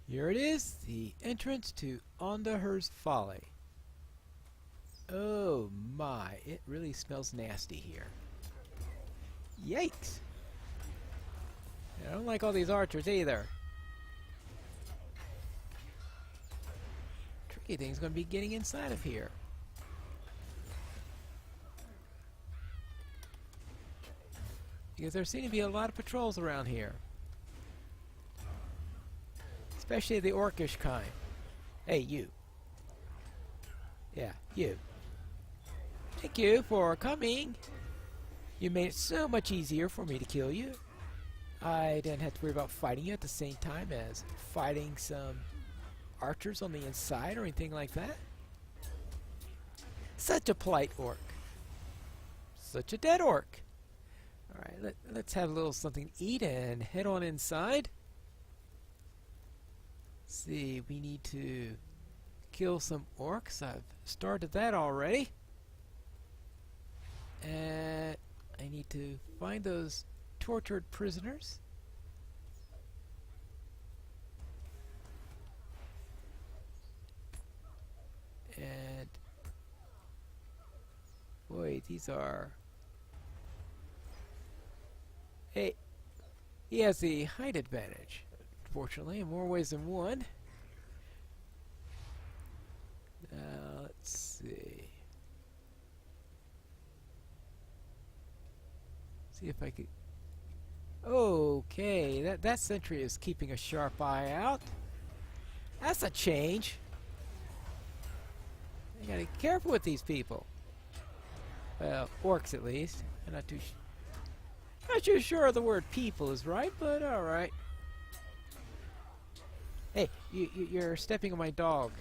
Here it is, the entrance to Gondor's Folly. Oh my, it really smells nasty here. Yikes! I don't like all these archers either. Tricky thing's gonna be getting inside of here. Because there seem to be a lot of patrols around here. Especially the orcish kind. Hey, you. Yeah, you. Thank you for coming. You made it so much easier for me to kill you. I didn't have to worry about fighting you at the same time as fighting some archers on the inside or anything like that. Such a polite orc. Such a dead orc. Alright, let's have a little something to eat and head on inside. See, we need to kill some orcs. I've started that already. And I need to find those tortured prisoners. And boy, these are... Hey, he has the height advantage, unfortunately, in more ways than one. Now, let's see. See if I could... Okay, that sentry is keeping a sharp eye out. That's a change. You gotta be careful with these people. Well, orcs at least. I'm not too sure the word people is right, but alright. Hey, you're stepping on my dog.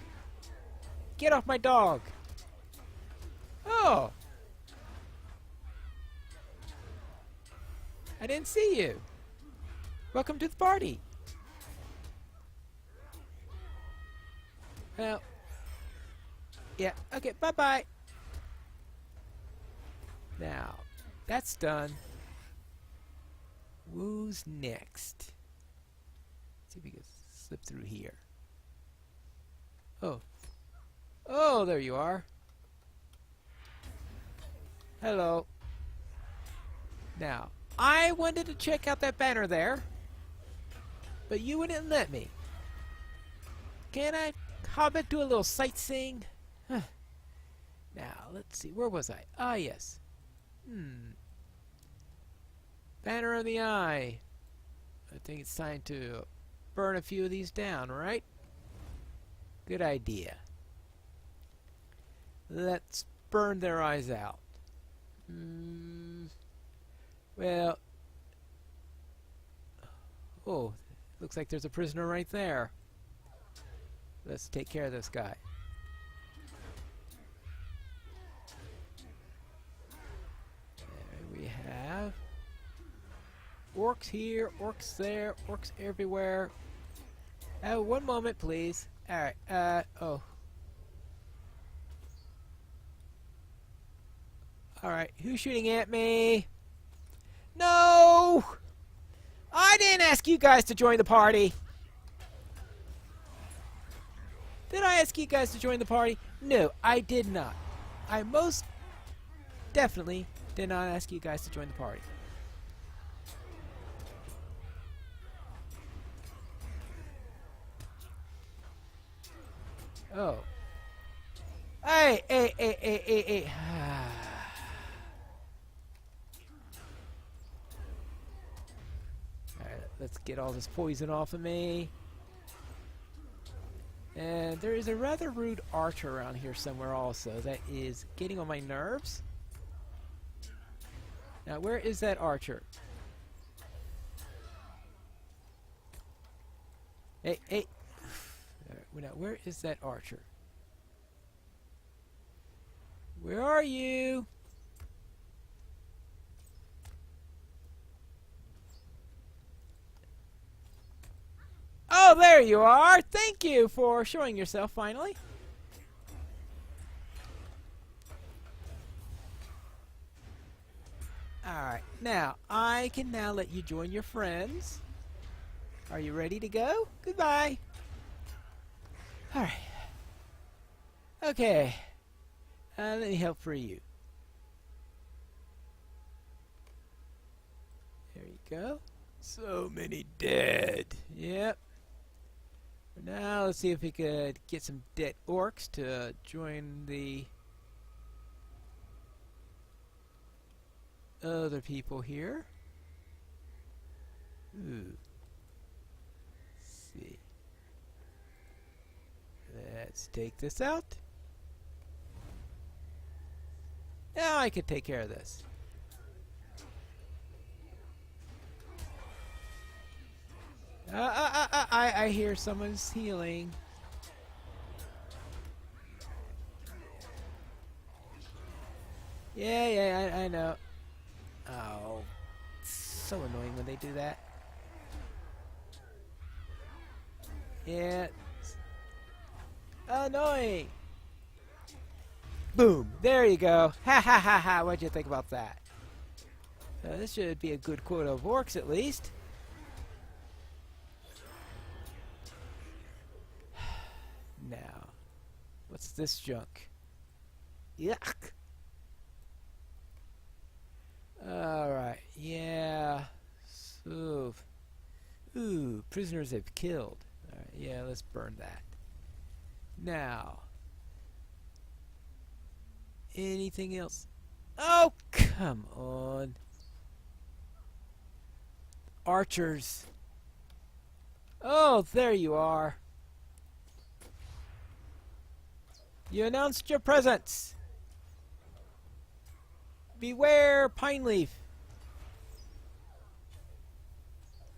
Get off my dog! Oh! I didn't see you. Welcome to the party. Well, yeah, okay, bye-bye. Now, that's done. Who's next? Let's see if we can slip through here. Oh. Oh, there you are. Hello. Now, I wanted to check out that banner there, but you wouldn't let me. Can I hobbit do a little sightseeing? Now, let's see. Where was I? Ah, yes. Banner of the Eye. I think it's time to burn a few of these down, right? Good idea. Let's burn their eyes out. Well... Oh, looks like there's a prisoner right there. Let's take care of this guy. There we have... Orcs here, orcs there, orcs everywhere. One moment, please. Alright, oh. Alright, who's shooting at me? No! I didn't ask you guys to join the party! Did I ask you guys to join the party? No, I did not. I most definitely did not ask you guys to join the party. Oh. Hey, hey, hey, hey, hey, hey. Alright, let's get all this poison off of me. And there is a rather rude archer around here somewhere also that is getting on my nerves. Now, where is that archer? Hey, hey. Now, where is that archer? Where are you? Oh, there you are! Thank you for showing yourself finally. Alright, now, I can now let you join your friends. Are you ready to go? Goodbye! Alright. Okay. Let me help for you. There you go. So many dead. Yep. Now let's see if we could get some dead orcs to join the other people here. Ooh. Let's see. Let's take this out. Now I can take care of this. I hear someone's healing. Yeah, I know. Oh, so annoying when they do that. Yeah. Annoying. Boom. There you go. Ha ha ha ha. What'd you think about that? This should be a good quota of orcs at least. Now, what's this junk? Yuck. Alright, yeah. So, ooh, prisoners have killed. Alright, yeah, let's burn that. Now, anything else? Oh, come on. Archers. Oh, there you are. You announced your presence. Beware, Pineleaf.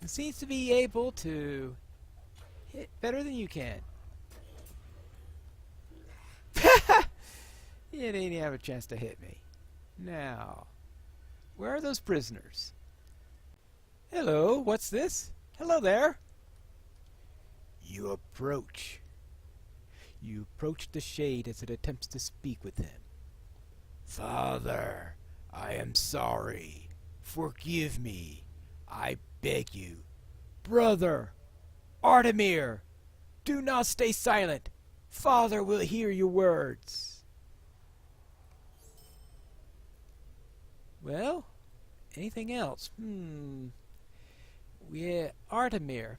It seems to be able to hit better than you can. You didn't even have a chance to hit me. Now, where are those prisoners? Hello, what's this? Hello there. You approach. You approach the shade as it attempts to speak with him. Father, I am sorry. Forgive me. I beg you. Brother, Artemir, do not stay silent. Father will hear your words. Well, anything else? Yeah, Artemir.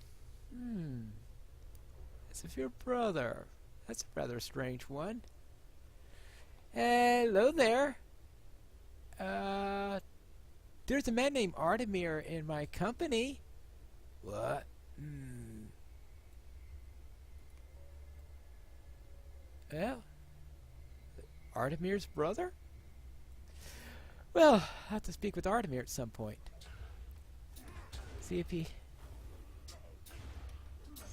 As if your brother. That's a rather strange one. Hello there. There's a man named Artemir in my company. What? Well, Artemir's brother? Well, I'll have to speak with Artemir at some point. See if he...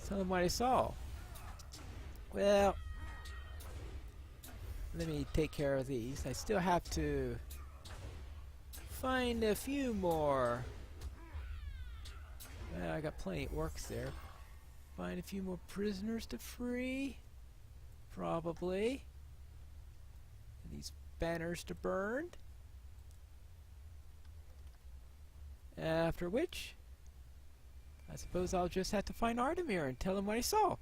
Tell him what I saw. Well, let me take care of these. I still have to find a few more. Well, I got plenty of orcs there. Find a few more prisoners to free. Probably. And these banners to burn. After which, I suppose I'll just have to find Artemir and tell him what I saw.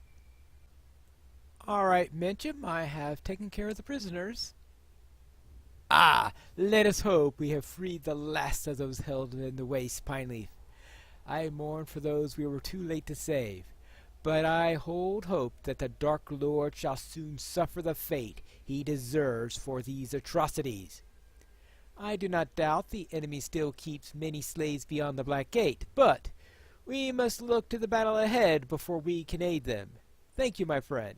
Alright, Mencham, I have taken care of the prisoners. Ah, let us hope we have freed the last of those held in the waste, Pineleaf. I mourn for those we were too late to save, but I hold hope that the Dark Lord shall soon suffer the fate he deserves for these atrocities. I do not doubt the enemy still keeps many slaves beyond the Black Gate, but we must look to the battle ahead before we can aid them. Thank you, my friend.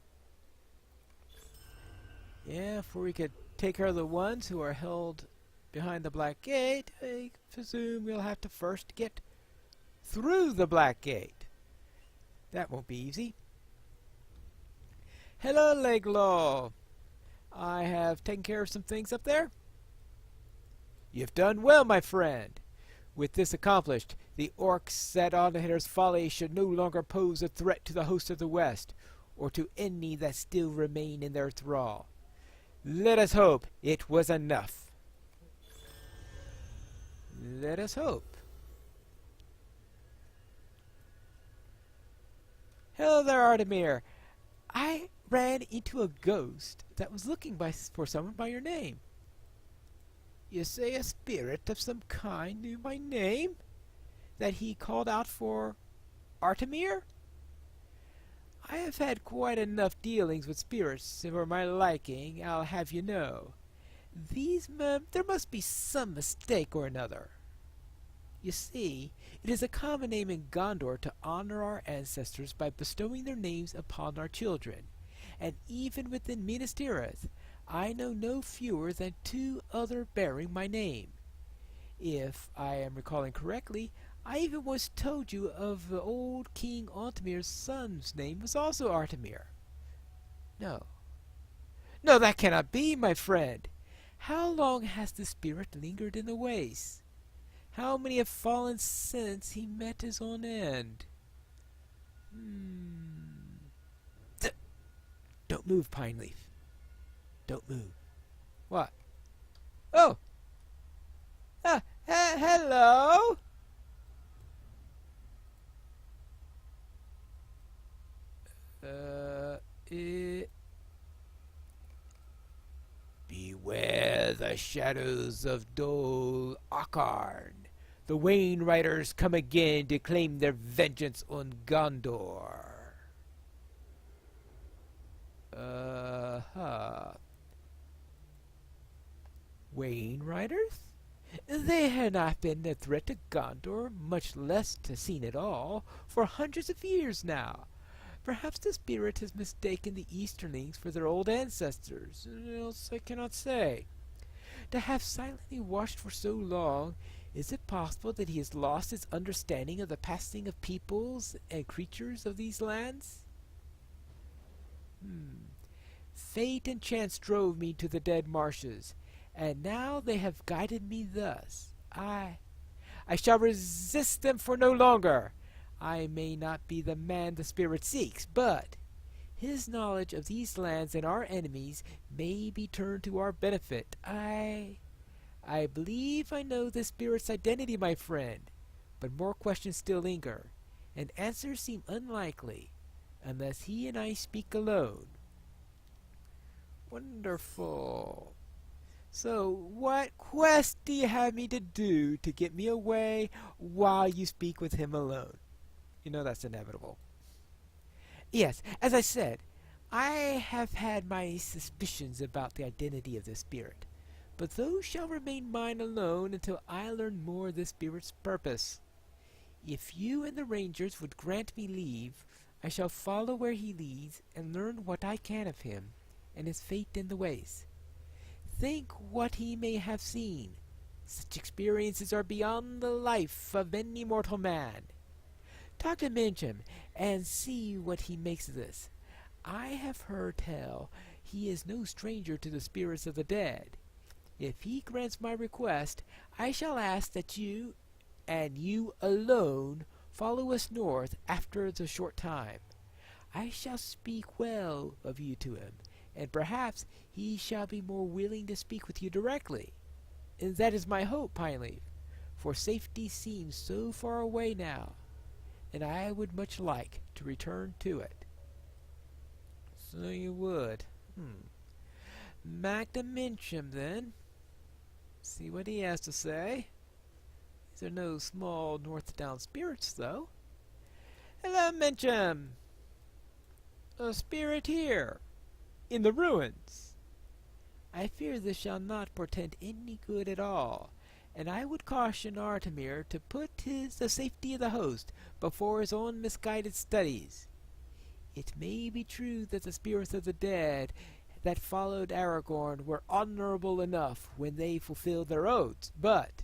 Yeah, before we could take care of the ones who are held behind the Black Gate, I presume we'll have to first get through the Black Gate. That won't be easy. Hello, Leglaw. I have taken care of some things up there. You've done well, my friend. With this accomplished, the orcs that Onahitter's folly should no longer pose a threat to the host of the West, or to any that still remain in their thrall. Let us hope it was enough. Let us hope. Hello there, Artemir. I ran into a ghost that was looking for someone by your name. You say a spirit of some kind knew my name? That he called out for Artemir? I have had quite enough dealings with spirits for my liking, I'll have you know. There must be some mistake or another. You see, it is a common name in Gondor to honor our ancestors by bestowing their names upon our children, and even within Minas Tirith, I know no fewer than 2 other bearing my name. If I am recalling correctly, I even once told you of the old King Artemir's son's name was also Artemir. No. No, that cannot be, my friend. How long has the spirit lingered in the wastes? How many have fallen since he met his own end? Don't move, Pineleaf. Don't move. What? Oh! Hello? Beware the shadows of Dol Akarn. The Wayne Riders come again to claim their vengeance on Gondor. Wayne Riders? They had not been a threat to Gondor, much less to Fane at all, for hundreds of years now. Perhaps the spirit has mistaken the Easterlings for their old ancestors, else I cannot say. To have silently watched for so long, is it possible that he has lost his understanding of the passing of peoples and creatures of these lands? Fate and chance drove me to the dead marshes, and now they have guided me thus. I shall resist them for no longer. I may not be the man the spirit seeks, but his knowledge of these lands and our enemies may be turned to our benefit. I believe I know the spirit's identity, my friend, but more questions still linger, and answers seem unlikely, unless he and I speak alone. Wonderful. So, what quest do you have me to do to get me away while you speak with him alone? You know that's inevitable. Yes, as I said, I have had my suspicions about the identity of this spirit, but those shall remain mine alone until I learn more of this spirit's purpose. If you and the rangers would grant me leave, I shall follow where he leads and learn what I can of him and his fate in the ways. Think what he may have seen. Such experiences are beyond the life of any mortal man. Talk to Mincham and see what he makes of this. I have heard tell he is no stranger to the spirits of the dead. If he grants my request, I shall ask that you, and you alone, follow us north after the short time. I shall speak well of you to him, and perhaps he shall be more willing to speak with you directly. And that is my hope, Pineleaf, for safety seems so far away now, and I would much like to return to it. So you would. Back to Mincham, then. See what he has to say. These are no small north-down spirits, though. Hello, Mincham. A spirit here, in the ruins. I fear this shall not portend any good at all, and I would caution Artemir to put the safety of the host before his own misguided studies. It may be true that the spirits of the dead that followed Aragorn were honorable enough when they fulfilled their oaths, but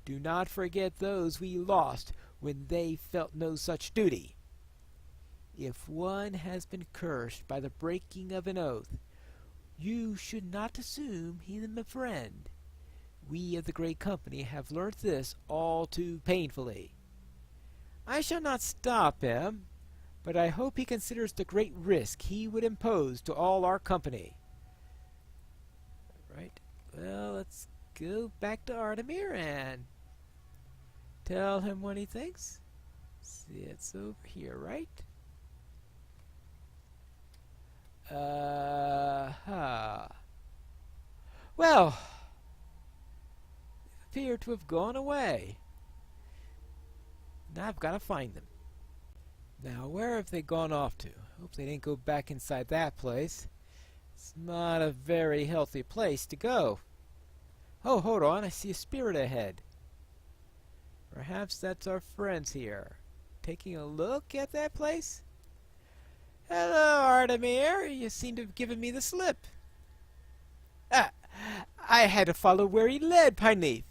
do not forget those we lost when they felt no such duty. If one has been cursed by the breaking of an oath, you should not assume he is a friend. We of the Great Company have learnt this all too painfully. I shall not stop him, but I hope he considers the great risk he would impose to all our company. Right. Well, let's go back to Artemir and tell him what he thinks. See, it's over here, right? Huh. Well, they appear to have gone away. Now I've got to find them. Now, where have they gone off to? Hope they didn't go back inside that place. It's not a very healthy place to go. Oh, hold on, I see a spirit ahead. Perhaps that's our friends here. Taking a look at that place? Hello, Artemir. You seem to have given me the slip. Ah, I had to follow where he led, Pineleaf.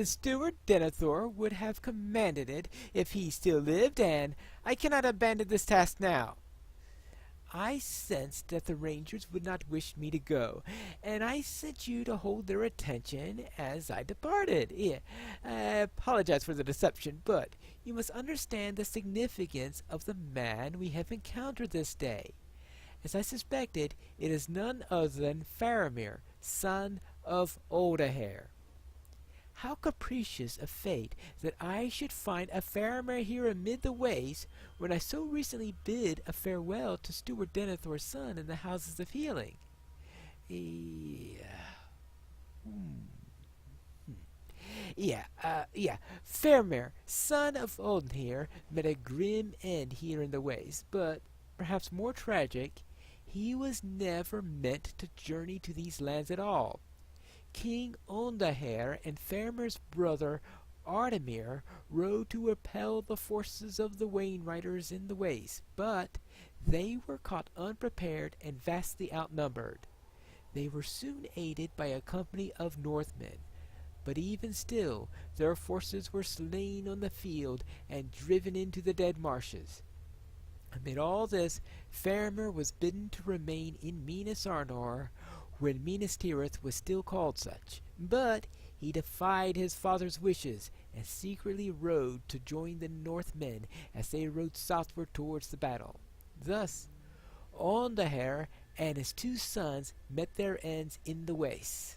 Steward Denethor would have commanded it if he still lived, and I cannot abandon this task now. I sensed that the Rangers would not wish me to go, and I sent you to hold their attention as I departed. Yeah, I apologize for the deception, but you must understand the significance of the man we have encountered this day. As I suspected, it is none other than Faramir, son of Oldahare. How capricious a fate that I should find a Faramir here amid the waste, when I so recently bid a farewell to Steward Denethor's son in the Houses of Healing. Faramir, son of Oldahare, met a grim end here in the waste, but perhaps more tragic, he was never meant to journey to these lands at all. King Oldahare and Faramir's brother Artemir rode to repel the forces of the Wainriders in the waste, but they were caught unprepared and vastly outnumbered. They were soon aided by a company of Northmen, but even still their forces were slain on the field and driven into the dead marshes. Amid all this, Faramir was bidden to remain in Minas Arnor, when Minas Tirith was still called such, but he defied his father's wishes and secretly rode to join the Northmen as they rode southward towards the battle. Thus, Oldahare and his two sons met their ends in the waste.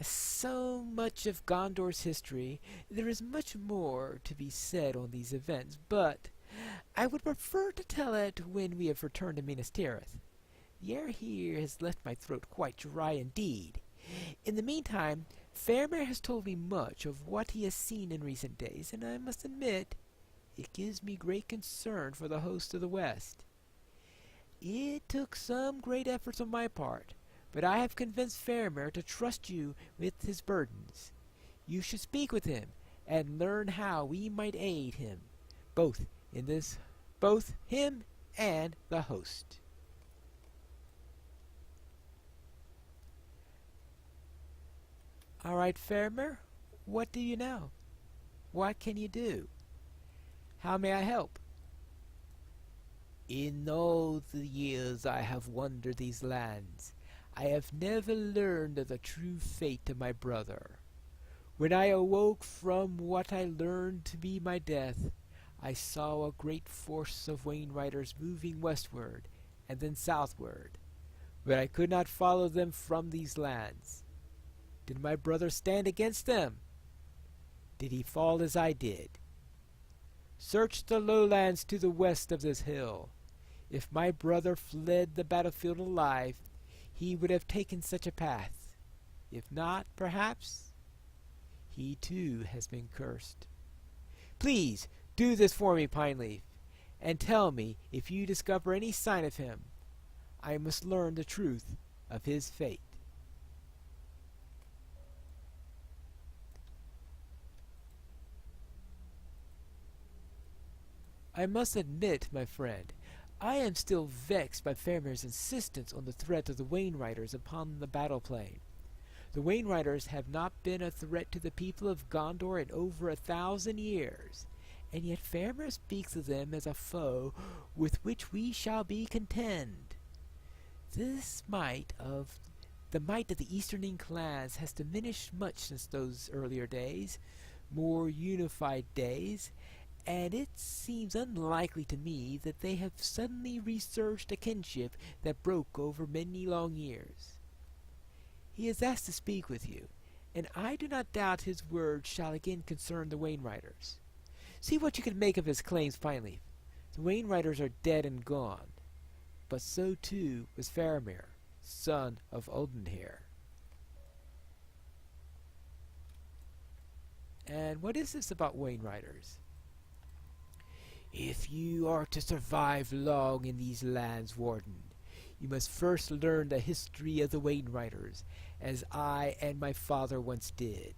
So much of Gondor's history, there is much more to be said on these events, but I would prefer to tell it when we have returned to Minas Tirith. The air here has left my throat quite dry indeed. In the meantime, Faramir has told me much of what he has seen in recent days, and I must admit, it gives me great concern for the host of the West. It took some great efforts on my part, but I have convinced Faramir to trust you with his burdens. You should speak with him, and learn how we might aid him, both him and the host. All right, Faramir, what do you know? What can you do? How may I help? In all the years I have wandered these lands, I have never learned of the true fate of my brother. When I awoke from what I learned to be my death, I saw a great force of Wainriders moving westward and then southward, but I could not follow them from these lands. Did my brother stand against them? Did he fall as I did? Search the lowlands to the west of this hill. If my brother fled the battlefield alive, he would have taken such a path. If not, perhaps, he too has been cursed. Please, do this for me, Pineleaf, and tell me if you discover any sign of him. I must learn the truth of his fate. I must admit, my friend, I am still vexed by Faramir's insistence on the threat of the Wainriders upon the battle plain. The Wainriders have not been a threat to the people of Gondor in over 1,000 years, and yet Faramir speaks of them as a foe with which we shall be contend. The might of the Easterning clans has diminished much since those earlier days, more unified days, and it seems unlikely to me that they have suddenly resurged a kinship that broke over many long years. He has asked to speak with you, and I do not doubt his words shall again concern the Wainriders. See what you can make of his claims, Pineleaf. The Wainriders are dead and gone. but so too was Faramir, son of Oldenhair. And what is this about Wain Riders? If you are to survive long in these lands, Warden, you must first learn the history of the Wain Riders, as I and my father once did.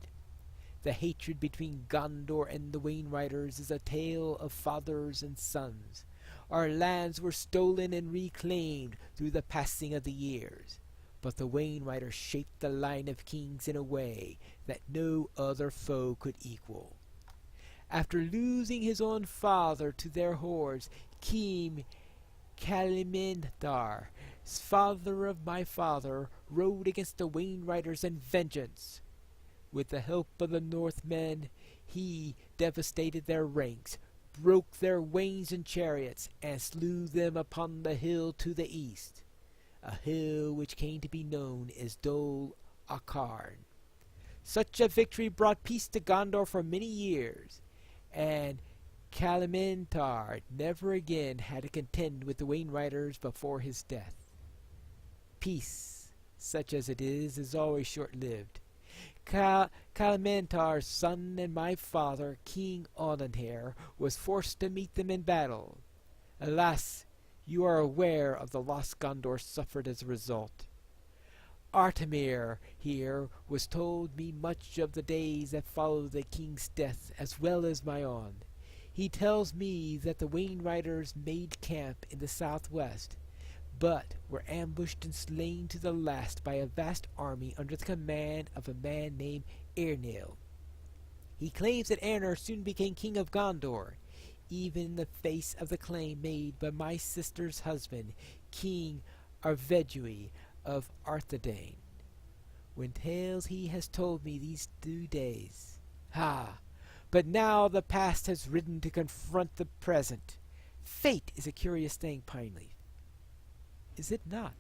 The hatred between Gondor and the Wain Riders is a tale of fathers and sons. Our lands were stolen and reclaimed through the passing of the years, but the Wain Riders shaped the line of kings in a way that no other foe could equal. After losing his own father to their hordes, King Kalimdar, father of my father, rode against the Wain Riders in vengeance. With the help of the Northmen, he devastated their ranks, broke their wains and chariots, and slew them upon the hill to the east, a hill which came to be known as Dol Akarn. Such a victory brought peace to Gondor for many years, and Kalimdar never again had to contend with the Wain Riders before his death. Peace, such as it is always short-lived. Kalimdar's son and my father, King Oldenhair, was forced to meet them in battle. Alas, you are aware of the loss Gondor suffered as a result. Artemir here was told me much of the days that followed the king's death, as well as my own. He tells me that the Wain Riders made camp in the southwest, but were ambushed and slain to the last by a vast army under the command of a man named Eärnil. He claims that Eärnir soon became king of Gondor, even in the face of the claim made by my sister's husband, King Arvedui of Arthedain. When tales he has told me these 2 days. But now the past has ridden to confront the present. Fate is a curious thing, Pineleaf. Is it not?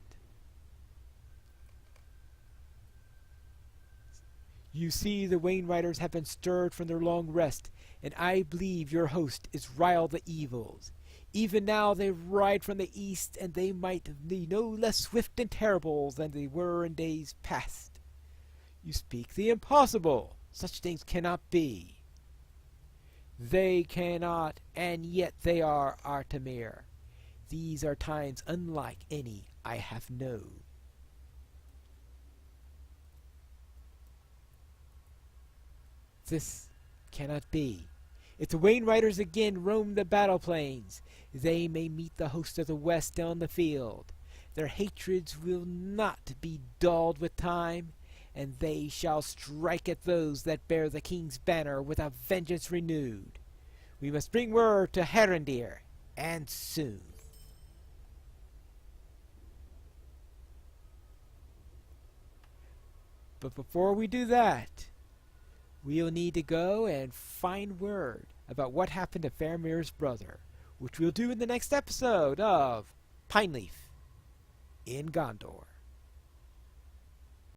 You see, the Wain Riders have been stirred from their long rest, and I believe your host is Ryle the Evils. Even now they ride from the east, and they might be no less swift and terrible than they were in days past. You speak the impossible. Such things cannot be. They cannot, and yet they are, Artemir. These are times unlike any I have known. This cannot be. If the Wain Riders again roam the battle plains, they may meet the host of the west on the field. Their hatreds will not be dulled with time, and they shall strike at those that bear the king's banner with a vengeance renewed. We must bring word to Herendir, and soon. But before we do that, we'll need to go and find word about what happened to Faramir's brother, which we'll do in the next episode of Pineleaf in Gondor.